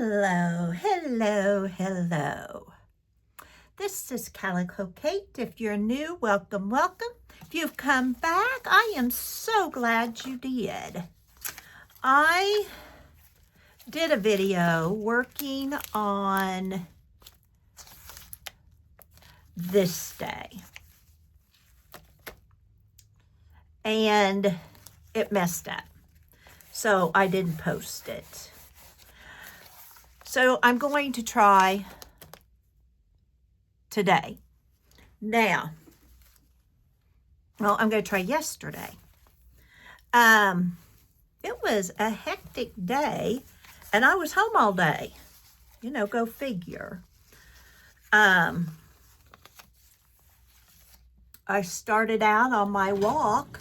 Hello, hello, hello. This is Calico Kate. If you're new, welcome, welcome. If you've come back, I am so glad you did. I did a video working on this day, and it messed up, so I didn't post it. So I'm going to try today. Now, well, I'm going to try yesterday. It was a hectic day, and I was home all day. You know, go figure. I started out on my walk,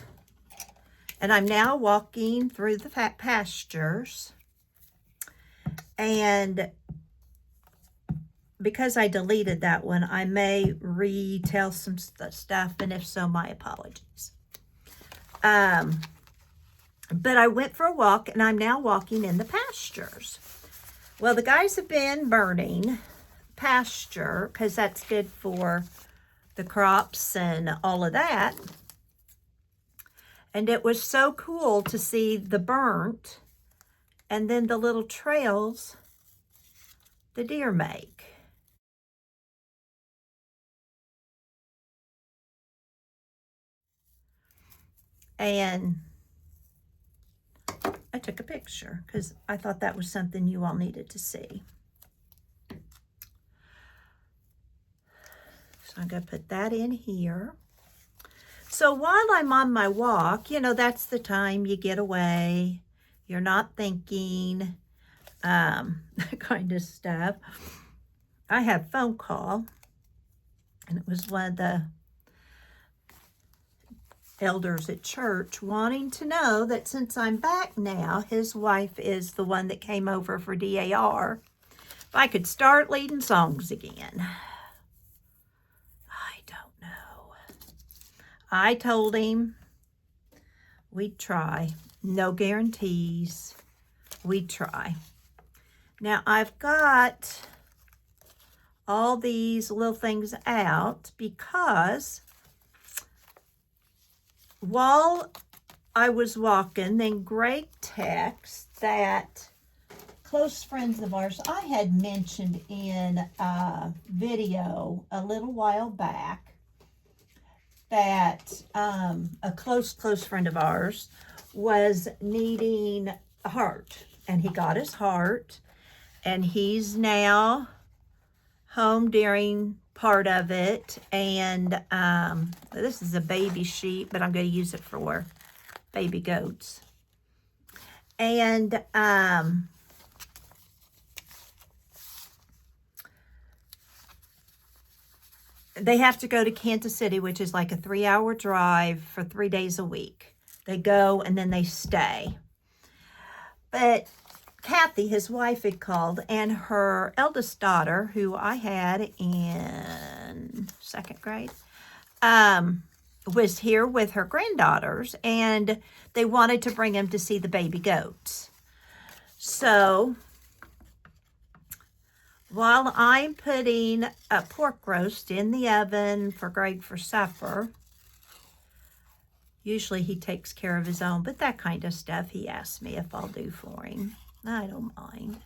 and I'm now walking through the pastures. And because I deleted that one, I may retell some stuff, and if so, my apologies. But I went for a walk, and I'm now walking in the pastures. Well, the guys have been burning pasture because that's good for the crops and all of that. And it was so cool to see the burnt and then the little trails the deer make. And I took a picture because I thought that was something you all needed to see. So I'm going to put that in here. So while I'm on my walk, you know, that's the time you get away. You're not thinking, that kind of stuff. I had a phone call, and it was one of the elders at church wanting to know that since I'm back now, his wife is the one that came over for DAR, if I could start leading songs again. I don't know. I told him we'd try. No guarantees. We'd try. Now, I've got all these little things out because while I was walking, then Greg texted that close friends of ours, I had mentioned in a video a little while back that a close friend of ours was needing a heart, and he got his heart, and he's now home during part of it. And this is a baby sheep, but I'm going to use it for baby goats. And they have to go to Kansas City, which is like a 3-hour drive for 3 days a week. They go and then they stay. But Kathy, his wife, had called, and her eldest daughter, who I had in 2nd grade, was here with her granddaughters, and they wanted to bring him to see the baby goats. So while I'm putting a pork roast in the oven for Greg for supper, usually he takes care of his own, but that kind of stuff he asks me if I'll do for him. I don't mind.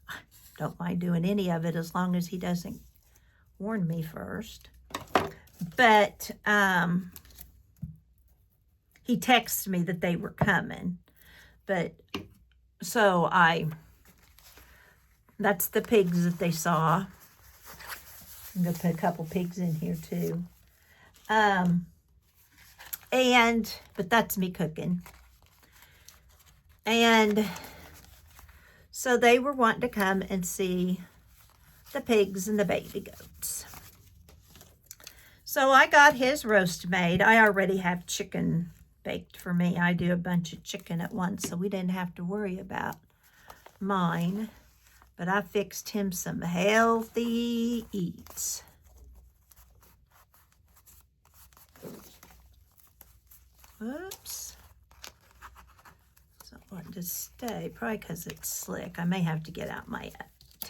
I don't mind doing any of it as long as he doesn't warn me first. But he texted me that they were coming. But so that's the pigs that they saw. I'm going to put a couple pigs in here too. But that's me cooking. And so they were wanting to come and see the pigs and the baby goats. So I got his roast made. I already have chicken baked for me. I do a bunch of chicken at once, so we didn't have to worry about mine. But I fixed him some healthy eats. Whoops. Doesn't want to stay, probably because it's slick. I may have to get out my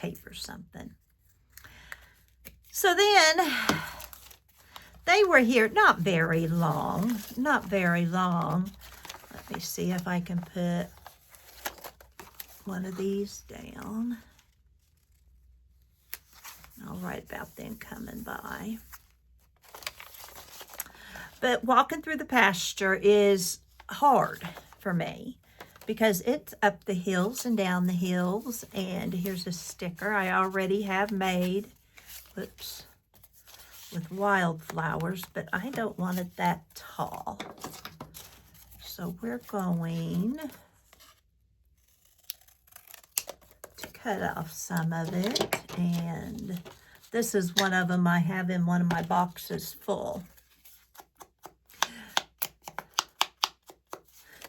tape or something. So then they were here not very long, not very long. Let me see if I can put one of these down. I'll write about them coming by. But walking through the pasture is hard for me because it's up the hills and down the hills. And here's a sticker I already have made. Whoops. With wildflowers, but I don't want it that tall. So we're going to cut off some of it. And this is one of them I have in one of my boxes full.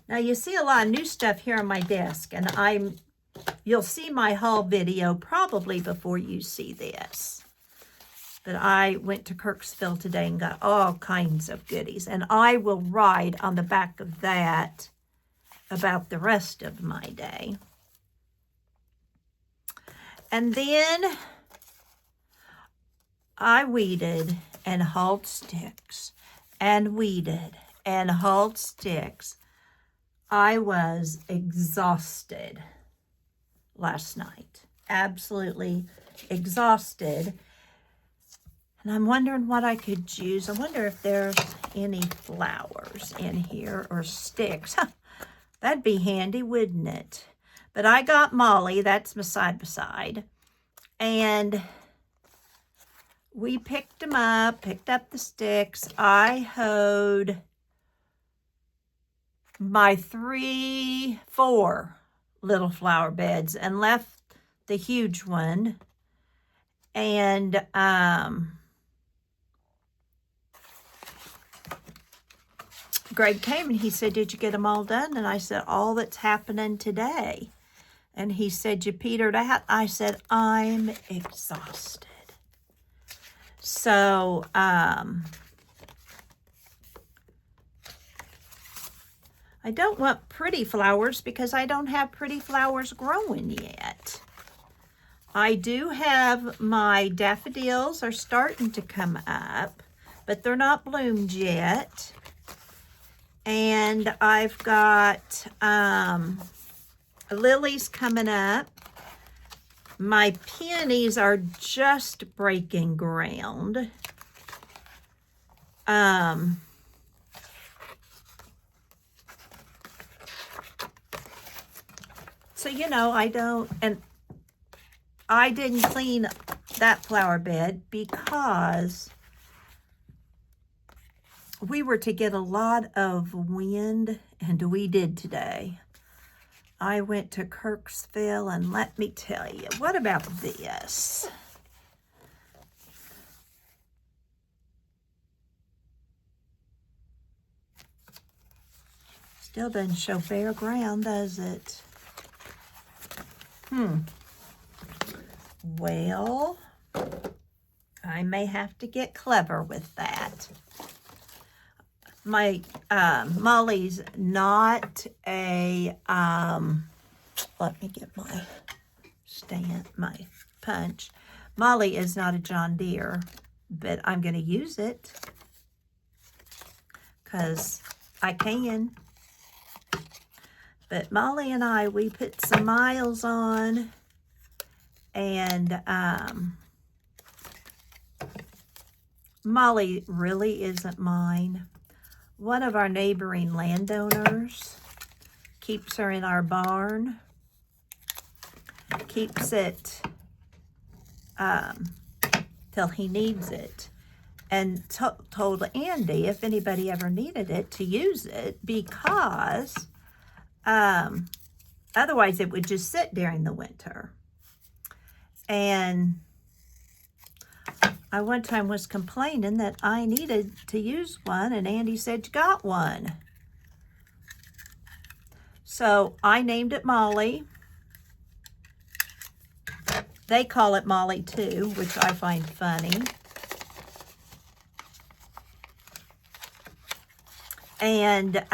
Now you see a lot of new stuff here on my desk, and you'll see my haul video probably before you see this. But I went to Kirksville today and got all kinds of goodies, and I will write on the back of that about the rest of my day. And then I weeded and hauled sticks and weeded and hauled sticks. I was exhausted last night, absolutely exhausted. And I'm wondering what I could use. I wonder if there's any flowers in here or sticks. That'd be handy, wouldn't it? But I got Molly, that's my side-by-side, and we picked them up, picked up the sticks. I hoed my 4 little flower beds and left the huge one. And Greg came and he said, did you get them all done? And I said, all that's happening today. And he said, you petered out. I said, I'm exhausted. So, I don't want pretty flowers because I don't have pretty flowers growing yet. I do have my daffodils are starting to come up, but they're not bloomed yet. And I've got lilies coming up. My peonies are just breaking ground. So, you know, I didn't clean that flower bed because we were to get a lot of wind, and we did today. I went to Kirksville, and let me tell you, what about this? Still doesn't show bare ground, does it? Well, I may have to get clever with that. My Molly's not a, let me get my my punch. Molly is not a John Deere, but I'm going to use it because I can. But Molly and I, we put some miles on, and Molly really isn't mine. One of our neighboring landowners keeps her in our barn, keeps it till he needs it, and told Andy if anybody ever needed it to use it because otherwise it would just sit during the winter. And I one time was complaining that I needed to use one, and Andy said, you got one. So I named it Molly. They call it Molly too, which I find funny. And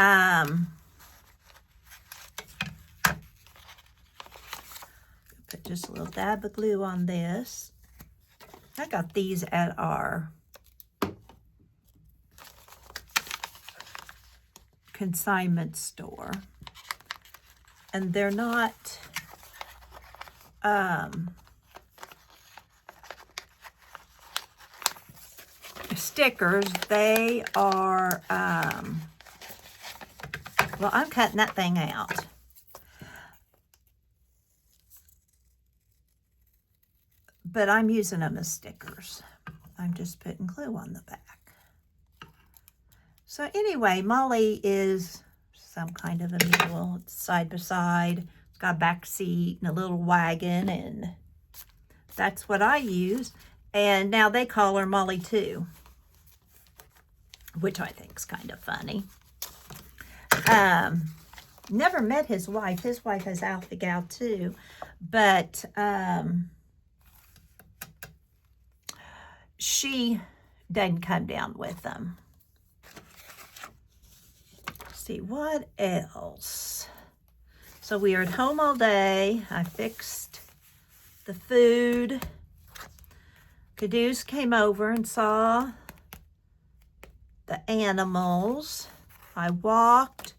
Put just a little dab of glue on this. I got these at our consignment store. And they're not stickers. They are, well, I'm cutting that thing out. But I'm using them as stickers. I'm just putting glue on the back. So anyway, Molly is some kind of a mule. It's side by side. It's got a back seat and a little wagon, and that's what I use. And now they call her Molly too, which I think is kind of funny. Never met his wife. His wife is Alpha Gal too, but she doesn't come down with them. Let's see, what else? So we are at home all day. I fixed the food. Caduce came over and saw the animals. I walked.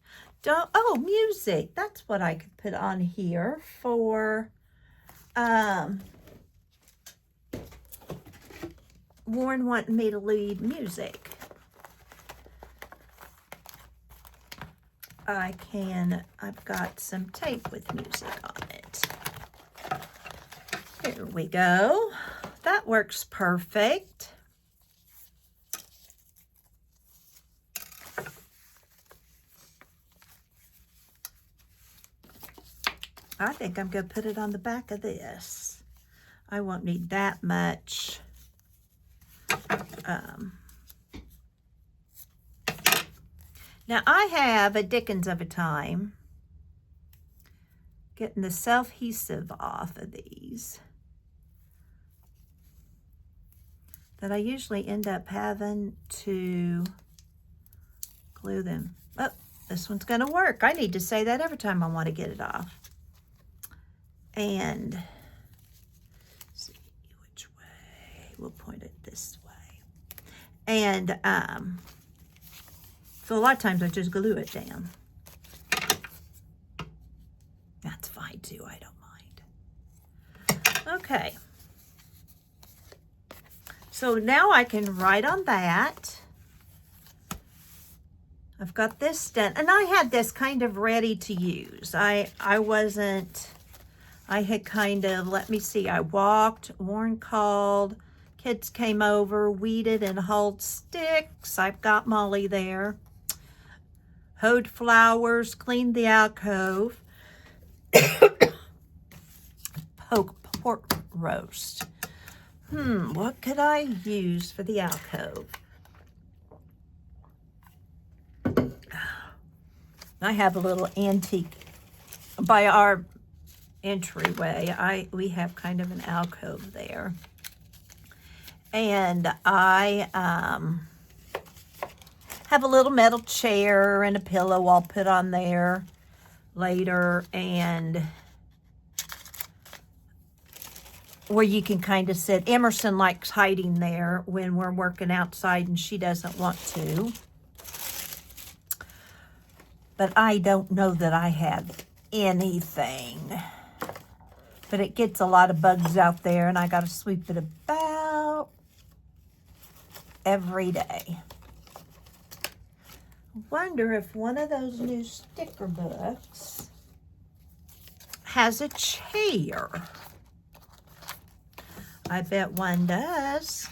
Oh, music. That's what I could put on here for Warren wanting me to lead music. I've got some tape with music on it. Here we go. That works perfect. I think I'm going to put it on the back of this. I won't need that much. Now I have a Dickens of a time getting the self-adhesive off of these that I usually end up having to glue them. Oh, this one's going to work. I need to say that every time I want to get it off. And see which way. We'll point it this way. And so a lot of times I just glue it down. That's fine too, I don't mind. Okay. So now I can write on that. I've got this done. And I had this kind of ready to use. I had kind of, let me see, I walked, Warren called, kids came over, weeded and hauled sticks. I've got Molly there. Hoed flowers, cleaned the alcove. Pork roast. What could I use for the alcove? I have a little antique by our entryway. We have kind of an alcove there. And I have a little metal chair and a pillow I'll put on there later, and where you can kind of sit. Emerson likes hiding there when we're working outside and she doesn't want to. But I don't know that I have anything. But it gets a lot of bugs out there, and I got to sweep it about every day. Wonder if one of those new sticker books has a chair. I bet one does.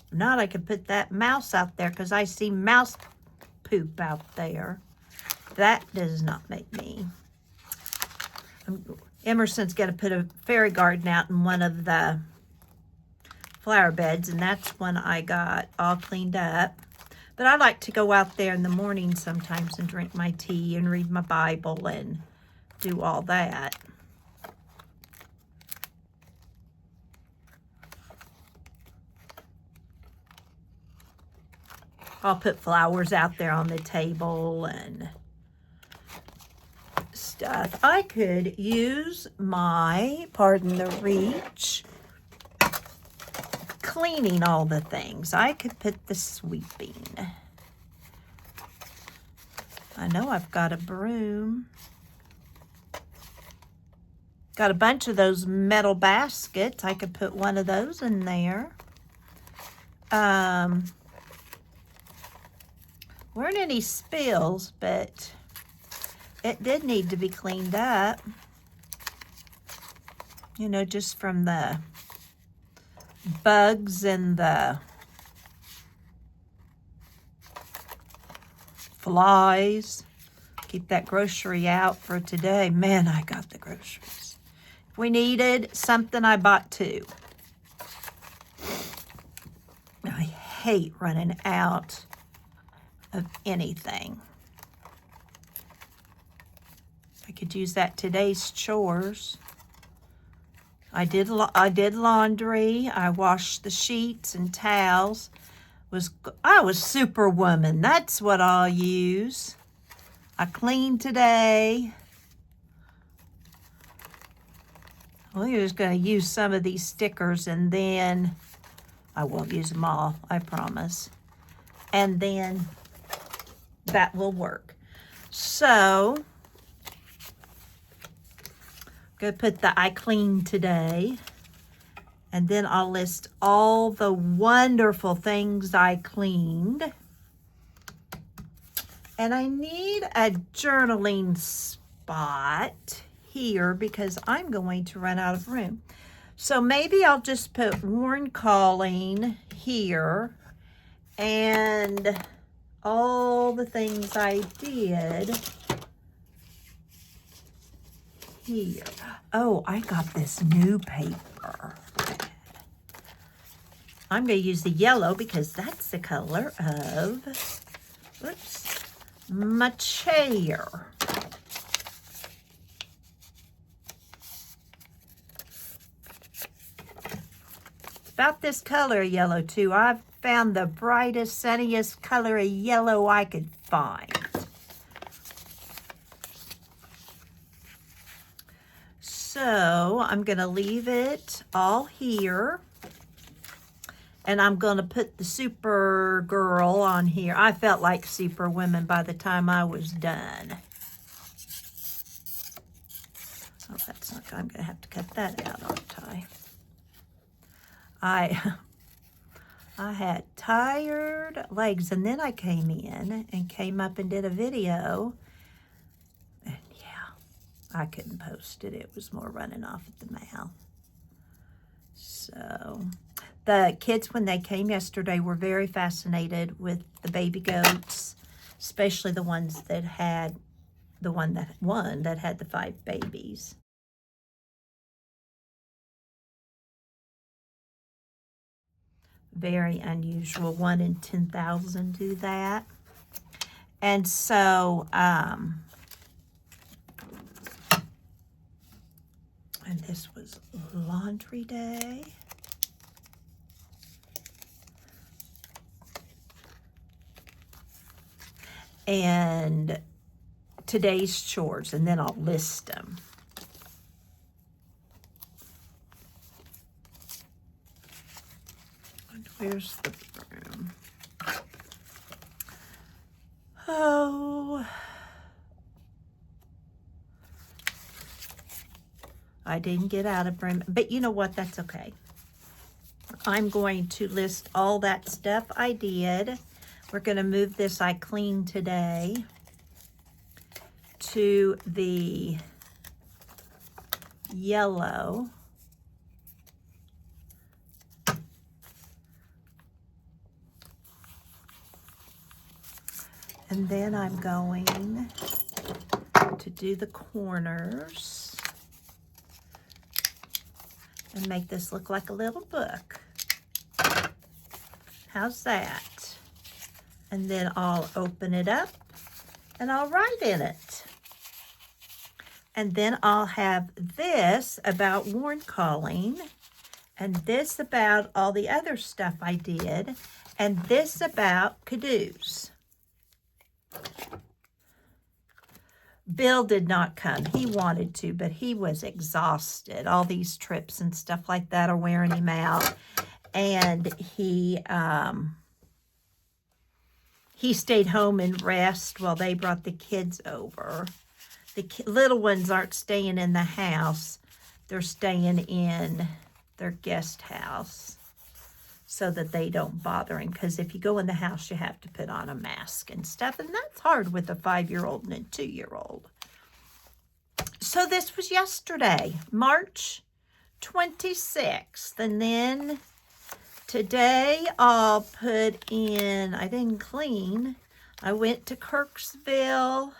If not, I could put that mouse out there because I see mouse poop out there. That does not make me. Emerson's going to put a fairy garden out in one of the flower beds, and that's one I got all cleaned up. But I like to go out there in the morning sometimes and drink my tea and read my Bible and do all that. I'll put flowers out there on the table, and stuff. I could use my, pardon the reach, cleaning all the things. I could put the sweeping. I know I've got a broom. Got a bunch of those metal baskets. I could put one of those in there. Weren't any spills, but it did need to be cleaned up. You know, just from the bugs and the flies. Keep that grocery out for today. Man, I got the groceries. If we needed something, I bought 2. I hate running out of anything. I could use that today's chores. I did laundry. I washed the sheets and towels. I was superwoman. That's what I'll use. I cleaned today. We're just going to use some of these stickers, and then I won't use them all, I promise. And then that will work. So, I'm going to put the I cleaned today. And then I'll list all the wonderful things I cleaned. And I need a journaling spot here because I'm going to run out of room. So maybe I'll just put Warren Calling here and all the things I did here. Oh, I got this new paper. I'm going to use the yellow because that's the color of, whoops, my chair. About this color of yellow too. I've found the brightest, sunniest color of yellow I could find. So I'm going to leave it all here. And I'm going to put the Supergirl on here. I felt like Superwoman by the time I was done. Oh, that's not good. I'm going to have to cut that out, aren't I? I had tired legs, and then I came in and came up and did a video. And yeah, I couldn't post it. It was more running off at the mouth. So the kids, when they came yesterday, were very fascinated with the baby goats, especially the ones that had the one that had the 5 babies. Very unusual. 1 in 10,000 do that. And so, and this was laundry day. And today's chores, and then I'll list them. And where's the broom? Oh, I didn't get out a broom, but you know what? That's okay. I'm going to list all that stuff I did. We're going to move this I cleaned today to the yellow. And then I'm going to do the corners and make this look like a little book. How's that? And then I'll open it up and I'll write in it. And then I'll have this about Warren Calling, and this about all the other stuff I did, and this about Caduce. Bill did not come. He wanted to, but he was exhausted. All these trips and stuff like that are wearing him out. And he stayed home and rest while they brought the kids over. The little ones aren't staying in the house. They're staying in their guest house so that they don't bother him. Because if you go in the house, you have to put on a mask and stuff. And that's hard with a 5-year-old and a 2-year-old. So this was yesterday, March 26th. And then today I'll put in, I didn't clean. I went to Kirksville.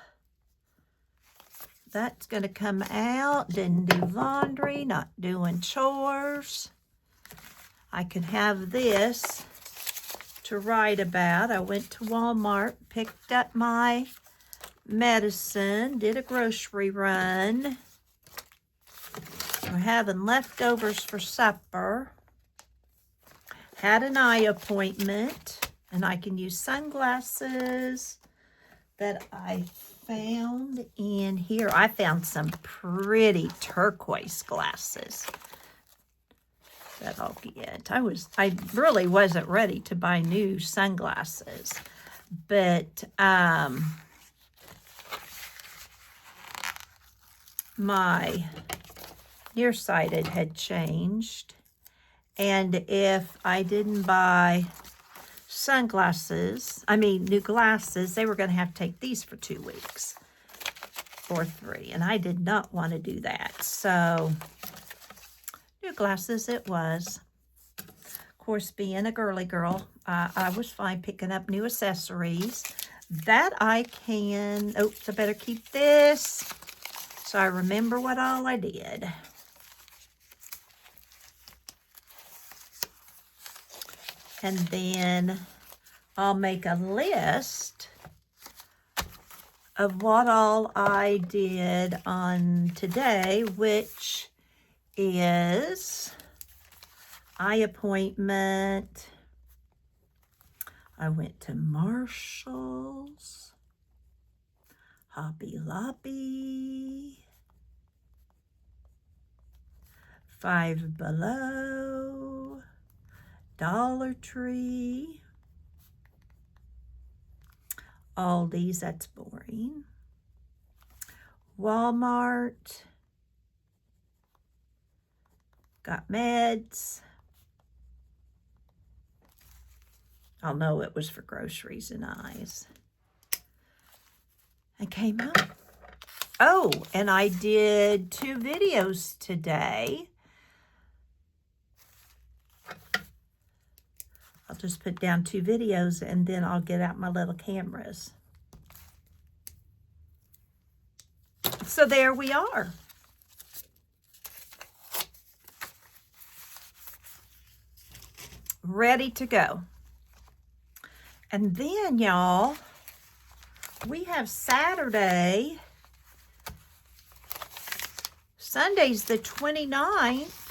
That's going to come out. Didn't do laundry, not doing chores. I can have this to write about. I went to Walmart, picked up my medicine, did a grocery run. We're having leftovers for supper. Had an eye appointment, and I can use sunglasses that I found in here. I found some pretty turquoise glasses that I'll get. I really wasn't ready to buy new sunglasses, but my nearsighted had changed, and if I didn't buy new glasses, they were going to have to take these for 2 weeks or 3, and I did not want to do that. So new glasses it was. Of course, being a girly girl, I was fine picking up new accessories that I can. Oops, I better keep this so I remember what all I did. And then I'll make a list of what all I did on today, which is eye appointment. I went to Marshall's, Hobby Lobby, Five Below, Dollar Tree, Aldi's, that's boring, Walmart, got meds. I'll know it was for groceries and eyes. I came out. Oh, and I did 2 videos today. I'll just put down 2 videos and then I'll get out my little cameras. So there we are. Ready to go. And then, y'all, we have Saturday. Sunday's the 29th.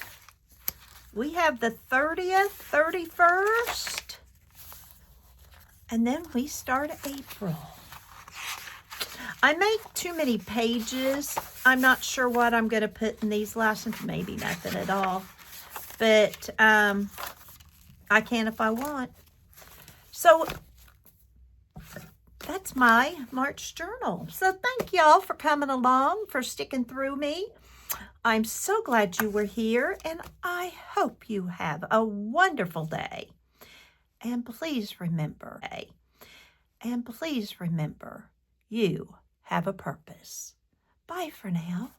We have the 30th, 31st. And then we start April. I make too many pages. I'm not sure what I'm going to put in these lessons. Maybe nothing at all. But I can if I want. So that's my March journal. So thank y'all for coming along, for sticking through me. I'm so glad you were here, and I hope you have a wonderful day. And please remember, you have a purpose. Bye for now.